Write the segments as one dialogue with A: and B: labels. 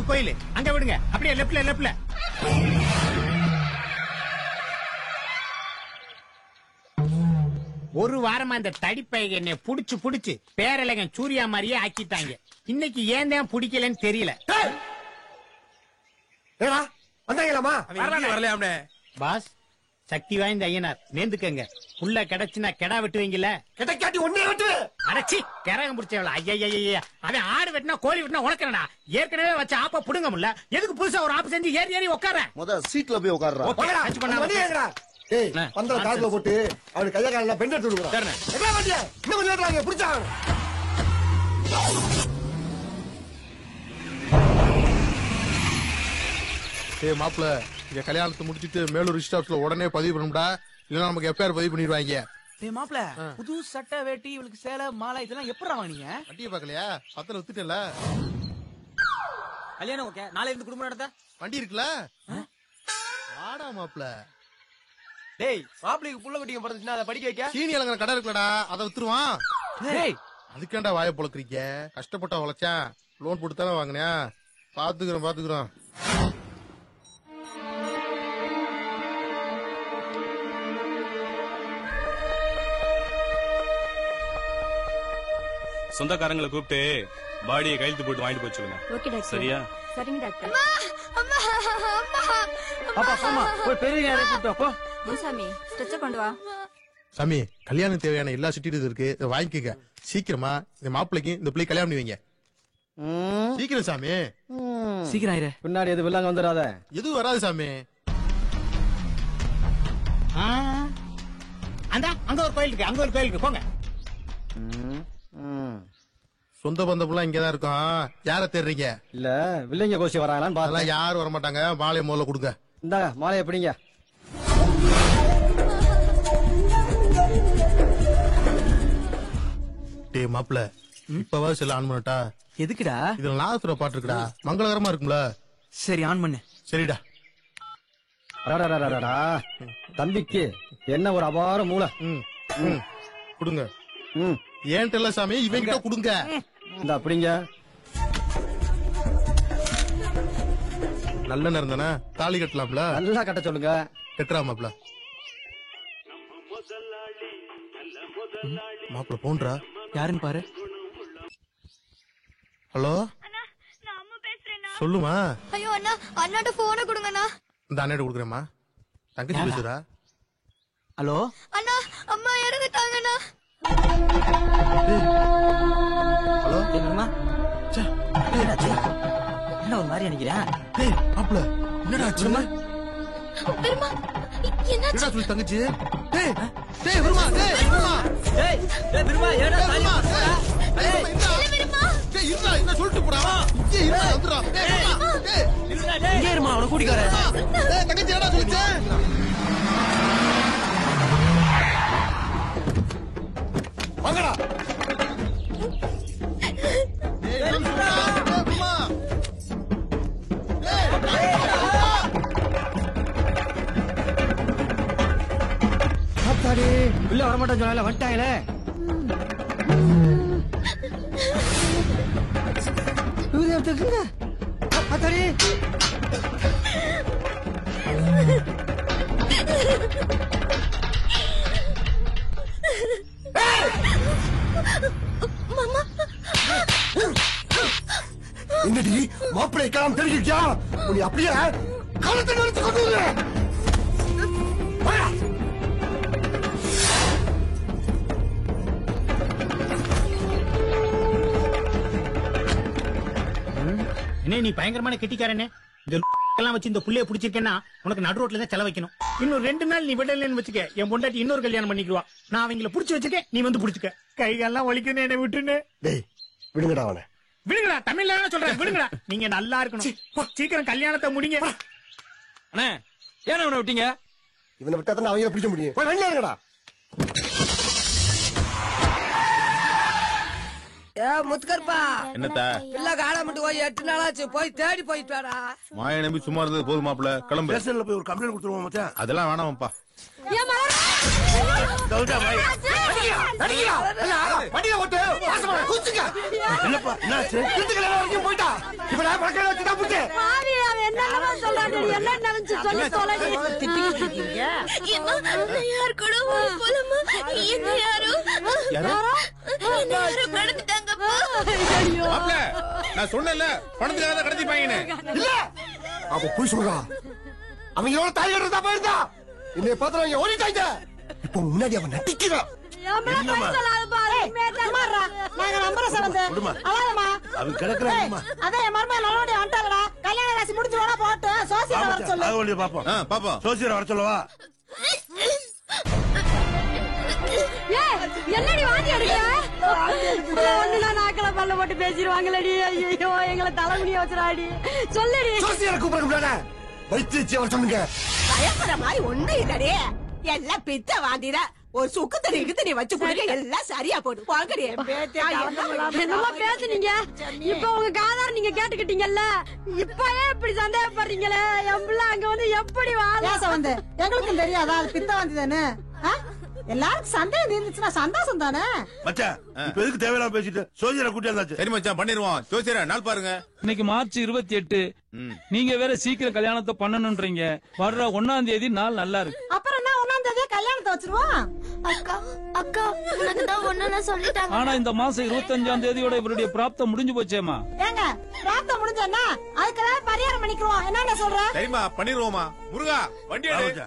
A: கோயில் அங்க விடுங்க, அப்படியே லெப்ட்ல லெப்ட்ல. ஒரு வாரமா இந்த தடிப்பைய என்னை புடிச்சு புடிச்சு பேரழகன் சூர்யா மாதிரியே ஆக்கிட்டாங்க. இன்னைக்கு ஏன் தான் பிடிக்கலன்னு தெரியல. பாஸ், சக்தி வாய்ந்த ஐயனார் நேர்ந்துக்கங்க. புள்ள கிடைச்சுனா கெடா வெட்டுவீங்கல்ல?
B: கிடைக்காட்டி ஒன்னே வெட்டு.
A: அடச்சி கரகம் பிடிச்சவள. ஐயா, அவன் ஆடு வெட்டினா கோழி வெட்டினா உனக்கறடா. ஏற்கனவே வச்ச ஆப்ப புடுங்க முடியல, எதுக்கு புதுசா ஒரு ஆப்பு செஞ்சு ஏறி ஏறி உட்கார?
C: முத சீட்ல போய் உட்கார்றா.
B: டச் பண்ணாத. ஏய், பந்தல காதுல போட்டு அவன் கைய கால்ல பெண்ட் எடுத்து விடுறா. என்ன வண்டியா? இன்னும் கொஞ்சம் நேரத்துல புடிச்சாங்க.
D: ஏய் மாப்ள, இங்க கல்யாணத்தை முடிச்சிட்டு மேலூர் ரிஜிஸ்டர்ஸ்ல உடனே பதிவு பண்ணுடா, இல்லனா நமக்கு எஃப்ஐஆர் பதிவு பண்ணிடுவாங்க.
E: டேய் மாப்ள, புது சட்டை வேட்டி இவளுக்கு சேலை மாலை இதெல்லாம் எப்பறா வாங்குனீங்க?
D: வண்டியை பார்க்கலையா? பத்தல வித்துட்டல.
E: கல்யாணம் ஓகே, நாளைல இருந்து குடும்பம் நடத்த
D: வண்டி இருக்குல? வாடா மாப்ள.
B: டேய், மாப்ளைக்கு புள்ள குட்டிங்க பிறந்துச்சுனா அத படிக்க வைக்க
D: சீனி அலங்கற கடை இருக்குலடா, அத வித்துருவான்.
E: டேய்,
D: அதுக்கேண்டா வாயை பொளக்குறீங்க? கஷ்டப்பட்டா உழைச்சான், லோன் போட்டு தானே வாங்குனியா? பாத்துக்கிறோம்.
F: சொந்தக்காரங்களை கூப்பிட்டு பாடியை கையெழுத்து போட்டு வாங்கிட்டு போச்சுங்க. சரியா?
G: சரிங்க டாக்டர்.
E: பாப்பா போமா, போய் பெரிய யாரை கூப்பிட்டு போ.
G: முனுசாமி, ஸ்ட்ரெச்சர் கொண்டு வா.
D: சாமி, கல்யாணம் தேவையான எல்லா சிட்டியும் இருக்கு, இதை வாங்கிக்க. சீக்கிரமா இந்த மாப்பிள்ளைக்கு இந்த பிள்ளை கல்யாணம் பண்ணி வைங்க. சீக்கிரம் சாமி,
E: சீக்கிரம் ஆயிரு.
B: பின்னாடி எது வில்லாங்க வந்துடாத.
D: எதுவும் வராது சாமி.
A: அங்க ஒரு கோயில் இருக்கு, போங்க.
D: சொந்த பந்தம்லாம் இங்கதான் இருக்கும். யார தேடுறீங்க?
B: இல்ல வில்லைங்க கோஷி வராங்களான்னு பாத்தா.
D: யாரும் வர மாட்டாங்க. மாலையை முதல்ல கொடுங்க.
B: இந்தாங்க மாலையை எப்படிங்க?
D: டே மாப்பிள்ள, இப்பவாது செல்ல ஆன் பண்ணட்டா?
E: எதுக்குடா?
D: இதுல நாதசுர பாட்டு இருக்குடா, மங்களகரமா இருக்கும்ல?
E: சரி, ஆன் பண்ணு.
D: சரிடா.
B: தம்பிக்கு என்ன ஒரு அபார மூளை.
D: கொடுங்க. ஏன்ட்டு இல்ல சாமி, இவங்கிட்ட கொடுங்க.
B: இந்த அப்படிங்க.
D: நல்ல நேரம் தானே, தாலி கட்டலாம்ல?
B: நல்லா கட்ட சொல்லுங்க.
D: கட்டுறா மாப்பிள்ள. மாப்பிள்ள போன்றா
E: யாருன்னு பாரு.
D: ஹலோ, சொல்லுமா.
G: ஐயோ அண்ணா, அண்ணாட்ட போனை கொடுங்கண்ணா.
D: இந்த அண்ணாட்ட கொடுக்குறேம்மா. தங்கச்சி பேசுறா.
E: ஹலோ
G: அண்ணா, அம்மா இறந்துட்டாங்கண்ணா.
D: ஹலோ
E: தெரியுமா? என்ன ஒரு மாதிரி நினைக்கிறேன்.
D: மாப்பிள்ள என்னடா ஆச்சு?
G: பெருமா,
D: என்னடா சொல்லி தங்கச்சி? பெருமா,
E: பெருமா ஏடா தாலி போடா.
D: என்ன சொல்லிட்டு போடா.
E: இங்கே இருமா, அவனை கூட்டிக்கார.
D: தங்கச்சி என்னடா சொல்லிச்சு? வாங்கடா.
B: உள்ள வரமாட்டேன் சொன்னால வந்துட்டாங்களே.
D: என்னடி மாப்பிள்ளை காலம் தெரிஞ்சுக்கியா? நீ அப்படியே காலத்தை நினைச்சு கொண்டு
A: என்ன நீ பயங்கரமான கெட்டிக்காரனே. இந்த எல்லாம் வச்சு இந்த புள்ளைய புடிச்சிருக்கேன்னா உனக்கு நடு ரோட்ல தான் செலவு வைக்கணும். இன்னும் 2 நாள் நீ விடலன்னு வச்சுக்க, என் பொண்டாட்டி இன்னொரு கல்யாணம் பண்ணிக்குவா. நான் அவங்கள புடிச்சு வச்சுக்க, நீ வந்து புடிச்சுக்க. கைகாலாம் வலிக்கணும், என்ன விட்டுன்னு.
B: டேய் விடுங்கடா அவனை.
A: விடுங்கடா, தமிழ்ல சொல்றேன், விடுங்கடா. நீங்க நல்லா இருக்கணும். சீக்கிரம் கல்யாணத்தை முடிங்க.
E: அண்ணே ஏன் அவனை விட்டீங்க?
B: இவனை விட்டா தான் அவங்க பிடிக்க முடியும். போய் வெளியே இருங்கடா.
C: முத்துக்கருப்பா
F: என்னத்த
C: இல்ல காண மட்டும் போய் 8 நாளாச்சு, போய் தேடி போயிட்டு வாடா.
F: மாய நம்பி சும்மா இருந்தது போதும் மாப்பிள, கிளம்பு.
B: ஸ்டேஷன்ல போய் ஒரு கம்ப்ளைண்ட் கொடுத்துருவோம் மச்சான்.
F: அதெல்லாம் வேணாம்ப்பா.
B: வண்டியில ஓட்டு குச்சுங்க. என்னப்பா என்னாச்சு? வீட்டுக்குள்ள வரைக்கும் போயிட்டா. இப்ப நான் பக்கத்துல வச்சு தான் புடிச்சேன்.
C: என்னமா சொல்றாங்க? என்ன நடந்துச்சு சொல்லி சொல்லடி. திட்டிக்கிட்டு இருக்கீங்க.
G: யார் கூட போலமா? என்ன யாரோ கடத்திட்டாங்கப்பா.
F: மாப்பிள நான் சொன்னேன்ல பணத்துக்காக தான் கடத்திப்பாங்கன்னு.
B: இல்ல அவ போய் சொல்றா. அவங்க எவ்வளவு தாய் கட்டுறதா போயிருந்தா என்னைய பாத்திரம் ஓடிட்டாங்க. இப்ப முன்னாடி அவன் நட்டிக்கிறான்.
C: என்னடி வாந்தி எடுக்க நாக்கள பல்ல போட்டு பேசிடுவாங்களடி. ஐயோ எங்களை தலைமுடிய வச்சுடாடி. சொல்லடி.
B: சொல்லுங்க.
C: பயப்படுற மாதிரி ஒண்ணு இல்லடி. எல்லாம் பித்த வாந்திர ஒரு சுக்கு தண்ணி தண்ணி வச்சு குடிக்க எல்லாம் சரியா போடு. என்னமா பேசுனீங்க? இப்ப உங்க காதார நீங்க கேட்டுக்கிட்டீங்கல்ல, இப்பயே இப்படி சந்தேகப்படுறீங்களே. என் பிள்ளை அங்க வந்து எப்படி வாழ வந்து எங்களுக்கும் தெரியாதா அது பித்த வாந்தி தானே? எல்லாருக்கும் சந்தேகம் இருந்துச்சுன்னா சந்தோஷம் தானே.
B: மச்சான் இப்ப எதுக்கு தேவையில்லாம பேசிட்டு சோசியரை கூட்டி வந்தாச்சு.
F: சரி மச்சான் பண்ணிடுவோம். ஜோசியரா நாள் பாருங்க.
E: இன்னைக்கு மார்ச் 28. நீங்க வேற சீக்கிரம் கல்யாணத்தை பண்ணணும்ன்றீங்க. வர்ற 1ஆம் தேதி நாள் நல்லா இருக்கு.
C: அப்புறம் என்ன 1ஆம் தேதி கல்யாணத்தை வச்சிருவோம்.
G: அக்கா அக்கா உனக்கு தான் ஒண்ணு சொல்லிட்டாங்க.
E: ஆனா இந்த மாசம் 25ஆம் தேதியோட இவருடைய பிராப்தம் முடிஞ்சு போச்சேமா.
C: ஏங்க பிராப்தம் முடிஞ்சா அதுக்கு பரிகாரம் பண்ணிக்குவோம். என்ன சொல்ற?
F: சரிமா பண்ணிடுவோமா. முருகா வண்டி எடு.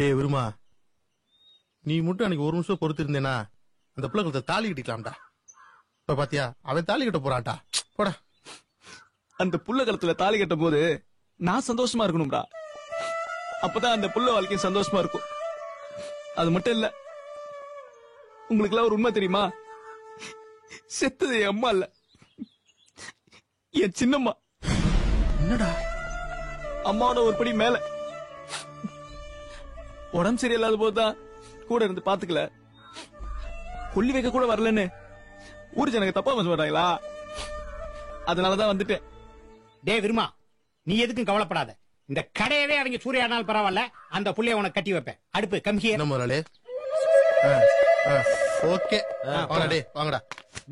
D: டேய் விருமா, நீ மட்டும் அன்னைக்கு ஒரு நிமிஷம் பொறுத்து இருந்தேனா அந்த பிள்ளைகளை தாலி கட்டிக்கலாம்டா. இப்ப பாத்தியா அவன் தாலி கட்ட போறான்டா. போடா.
E: அந்த புள்ள கழுத்துல தாலி கட்டும் போது நான் சந்தோஷமா இருக்கணும்டா. அப்பதான் அந்த புள்ள வாழ்க்கையும் சந்தோஷமா இருக்கும். அது மட்டும் இல்ல, உங்களுக்கு எல்லாம் ஒரு உண்மை தெரியுமா? செத்தது என் அம்மா இல்ல, என் சின்னம்மா.
D: என்னடா?
E: அம்மாவோட ஒரு படி மேல. உடம்பு சரியில்லாத போதுதான் கூட இருந்து பாத்துக்கல, கொல்லி வைக்க கூட வரலன்னு ஊரு ஜனங்க தப்பா மாட்டாங்களா? அதனாலதான் வந்துட்டேன்.
A: டே விருமா, நீ எதுக்கும் கவலைப்படாத. இந்த கடையவே அவங்க சூறையாடினாலும் பரவாயில்ல, அந்த புள்ளைய உனக்கு கட்டி வைப்பேன். அடுப்பு கம்மியே
D: ஓகே வாங்கடா.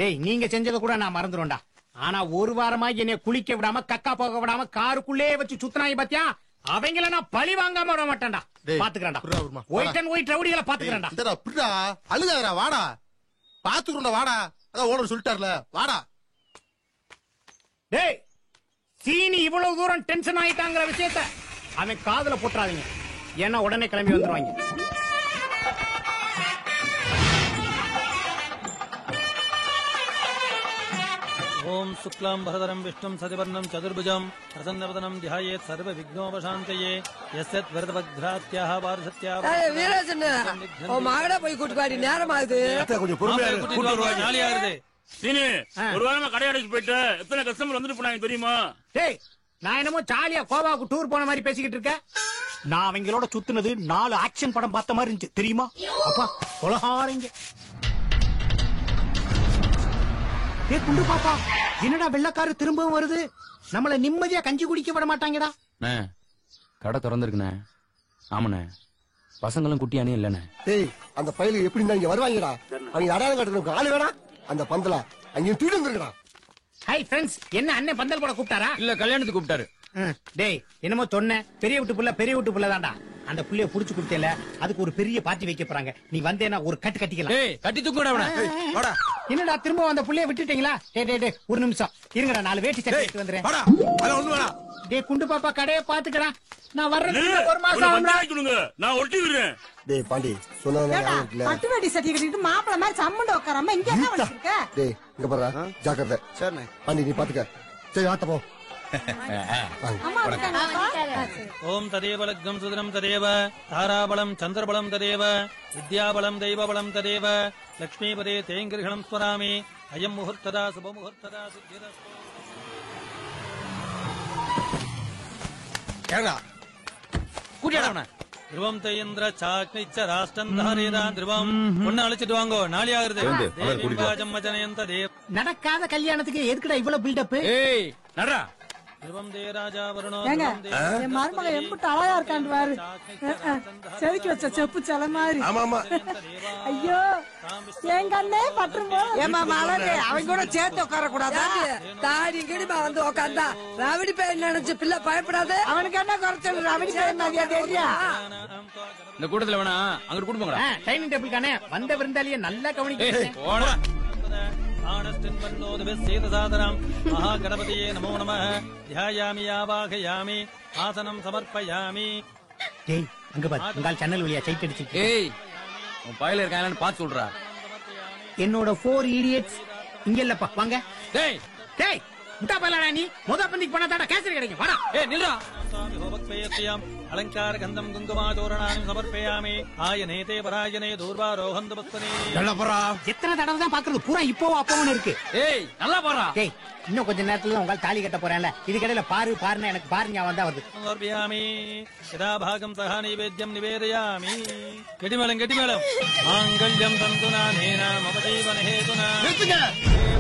A: டேய் நீங்க செஞ்சதை கூட நான் மறந்துடும்டா. ஆனா ஒரு வாரமா என்னை குளிக்க விடாம கக்கா போக விடாம காருக்குள்ளே வச்சு சுத்தினாங்க பாத்தியா, அவங்கள நான் பழி வாங்காம விட மாட்டேன்டா. பாத்துக்கிறேன்டா, ஒயிட் அண்ட் ஒயிட் ரவுடிகளை பாத்துக்கிறேன்டா.
D: அழுகாதடா, வாடா பாத்துக்கிறோம்டா, வாடா. அதான் ஓனர் சொல்லிட்டார்ல, வாடா.
A: டேய் சீனி இவ்வளவு தூரம் டென்ஷன் ஆயிட்டாங்கிற விஷயத்த அவன் காதுல போட்டுறாதீங்க, ஏன்னா உடனே கிளம்பி வந்துருவாங்க.
H: ஓம் சுக்லாம் பரதரம் விஷ்ணும் சதிவர்ணம் சதுர்புஜம் பிரசன்னவதனம் தியாயேத் சர்வ விக்னோபசாந்தயே யஸ்யத் விரதபக்த்ராத்யாஹ வாரசத்யாஹ.
C: வீரேசன் மகட போய் கூட்டுவாடி, நேரம் ஆகுது.
B: கொஞ்சம் பொறுமையா
H: நாளையாகுது.
F: சீனி, ஒரு வாரமா கடை அடைச்சு போயிட்டு எத்தனை கஸ்டமர் வந்துட்டு போனாங்க தெரியுமா?
A: டேய் நான் என்னமோ ஜாலியா கோவாவுக்கு டூர் போன மாதிரி பேசிக்கிட்டு இருக்கேன். நான் அவங்களோட சுத்துனது 4 ஆக்ஷன் படம் பார்த்த மாதிரி இருந்துச்சு தெரியுமா? அப்பா கொலகாரங்க. ஏ குண்டு பாப்பா, என்னடா வெள்ளக்காரு திரும்பவும் வருது? நம்மள நிம்மதியா கஞ்சி குடிக்க விட மாட்டாங்கடா.
I: கடை திறந்திருக்குண்ணே. ஆமாண்ணே, பசங்களும் குட்டியானே இல்லண்ணே.
B: டேய் அந்த பயில எப்படி இங்க வருவாங்கடா? அவங்க அடையாளம் காட்டுறதுக்கு ஆளு வேணா? அந்த பந்தலா அங்கேயும் தூக்கி வந்துருக்கா.
A: ஹாய் ஃப்ரெண்ட்ஸ், என்ன அண்ணன் பந்தல் போட கூப்பிட்டாரா?
I: இல்ல, கல்யாணத்துக்கு கூப்பிட்டாரு.
A: டேய் என்னமோ சொன்ன, பெரிய வீட்டு புள்ள தான்டா. அந்த புள்ளைய புடிச்சு கொடுத்தேல, அதுக்கு ஒரு பெரிய பார்ட்டி வைக்க போறாங்க. நீ வந்தேனா ஒரு கட்டிக்கலாம்.
I: கட்டி தூக்குடா அவனை. வாடா.
A: என்னடா திரும்ப அந்த புள்ளைய விட்டுட்டீங்களா? டேய் ஒரு நிமிஷம் இருங்கடா, 4 வேட்டி சட்டை எடுத்து வந்துறேன்.
D: வாடா, அத ஒண்ணு வேணா.
A: டேய் குண்டு பாப்பா, கடையை பாத்துக்கடா. நான் வர்றதுக்கு ஒரு மாசம் ஆகும்டா.
F: நான் ஒட்டி விடுறேன்.
B: டேய் பாண்டி சொன்னதா இருக்குல.
C: பட்டு வேட்டி சட்டி கட்டிட்டு மாப்பிள மாதிரி சம்மண்ட உட்காராம இங்க என்ன வச்சிருக்க?
B: டேய் இங்க பாருடா, ஜாக்கிரதை. சரிண்ணே. பாண்டி நீ பாத்துக்க. சரி ஆத்த போ.
C: அம்மா வந்துட்டாங்கப்பா.
H: ஓம் ததேவ லக்னம் சுதனம் ததேவ தாராபலம் சந்திரபலம் ததேவ வித்யாபலம் தெய்வபலம் ததேவ லக்ஷ்மீபதே தேங்கிரகணம் ஸ்மராமி அயம் முகூர்த்ததா சுப முகூர்த்ததா சித்திரஸ்து.
D: கேடா
H: கூட்டியாடா. திருவம் தையந்திர சாக்னிச்ச ராஷ்டிரம் தாரேதா திருவம். பொண்ணு அழைச்சிட்டு வாங்கோ, நாளை ஆகுது.
A: நடக்காத கல்யாணத்துக்கு எதுக்குடா இவ்வளவு பில்டப்?
H: ஏய் நடரா. திருவம் தே ராஜா வருணோ.
C: ஏங்க என் மருமக எம்புட்டு அழகா இருக்கான்னு பாரு. செதுக்கி வச்ச செப்பு சில மாதிரி.
B: ஆமா ஆமா.
C: ஐயோ என் கண்ணே பட்டுமோ.
J: ஏமா மலரு அவங்க கூட சேர்த்து உட்கார கூடாதா? தாடி கிடிமா வந்து உட்காந்தா ரவிடி பேர் நினைச்சு பிள்ளை பயப்படாது.
C: அவனுக்கு என்ன குறைச்சல்? ரவிடி பேர் மாதிரியா தெரியா?
I: இந்த கூட்டத்துல வேணா அங்க கூட்டு
A: டைனிங் டேபிள் கானே வந்த விருந்தாளிய நல்லா கவனிக்க.
H: மகாகணபதியே நமோ நம. தியாயாமி ஆவாகயாமி ஆசனம் சமர்ப்பயாமி.
A: டேய் அங்க பாரு, உங்கள் சேனல் வழியா சைட் அடிச்சு.
I: ஏய் உன் பையில இருக்காங்களான்னு பாத்து சொல்றா.
A: என்னோட 4 idiots இங்க இல்லப்பா, வாங்க.
I: டேய்
A: டேய் முட்டா பையலடா நீ. முத பந்திக்கு போனா தாடா கேசரி கிடைக்கும். வாடா.
H: ஏய் நில்றா. அலங்கார கந்தம் குங்குமாதோரணாம் சமர்ப்பயாமி. ஆயனேதே பராயனே தூர்வாரோகந்த பஸ்தனே.
A: எத்தனை தடவை தான் பாக்குறது? பூரா இப்போவோ அப்போன்னு இருக்கு.
I: ஏய் நல்லா போறா.
A: டேய் இன்னும் கொஞ்ச நேரத்துல உங்க தாலி கட்ட போறேன்ல, இதுக்கடையில பாருன்னா எனக்கு பாருங்க வந்தா வருது.
H: சமர்ப்பயாமி. யதா பாகம் சஹ நைவேத்யம் நிவேதயாமி. கெட்டிமேளம் மாங்கல்யம் தந்துனா நேனா மம ஜீவன ஹேதுனா.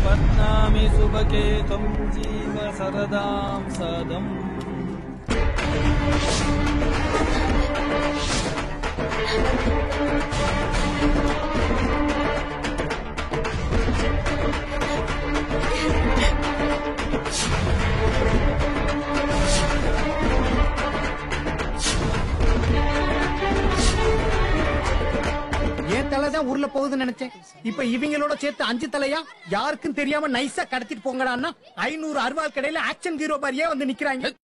H: வர்ணாமி சுபகே தம் ஜீவ சரதாம் சதம்.
A: ஏன் தலைதான் ஊர்ல போகுதுன்னு நினைச்சேன். இப்ப இவங்களோட சேர்த்து 5 தலையா யாருக்கும் தெரியாம நைஸா கடத்திட்டு போங்கடான்னா 500 அருவாள் கடையில ஆக்ஷன் ஹீரோ மாதிரியே வந்து நிக்கிறாங்க.